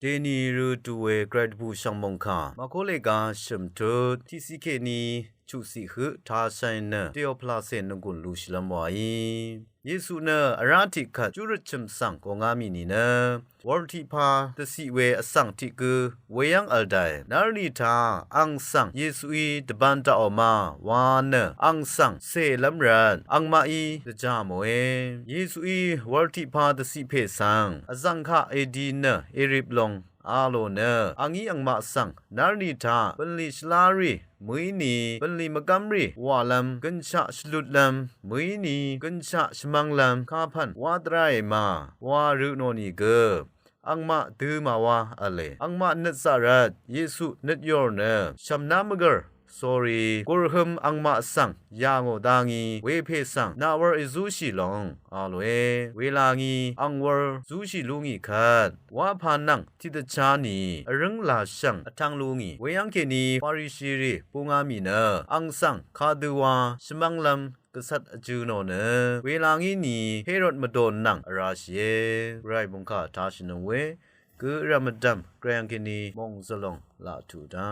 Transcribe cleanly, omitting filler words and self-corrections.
เดนีรูดูเวกรดบูชังมงคามาโคเลกาชิมทุที่สิเคนีชุสิหืทาไซเนเตียวพลาเซนกุลลูชลมวายเยซูเนอราติคัดจุรชิมสังกงามินีเนวอลติพาตสิเวอสังติกือเวยังอัลไดนาริทาอังสังเยซูอีตบันตาออกมาวานเนอังสังเซลัมรันอังมาอีตจามเวเยซูอีวอลติพาตสิเพสังอสังคาเอดีเนเอริบลงอาโลเนอังอีอังมาสังนาริทาเป็นลิชลารีมุยนีเป็นลิมกัมรีวาลัมกัญชาชลุดลัมมุยนีกัญชาชมังลัมคาพันวาดไรมาวารุโนนีเกอังมาดือมาวาอะไรอังมาเนซารัดเยซูเนตยอร์เนชัมนามกร์sorry กุรหมอังมาสังยางอดางีเวเพสังนาวร์อิซูชิลองอาโลเอเวลางีอังวร์ซูชิลุงีคัดวาพานังทิตชานีรึงลาชังอทังลุงีเวยังเคนีปาริชิรีปุงามีเนอังสังคาดูวาชมังลัมกษัตริย์จูโนเนเวลางีนีเฮโรดมาโดนนังราเชไรบุงคาทาชินเวกือรามดัมเกรงกินีมงสลงลาทูดา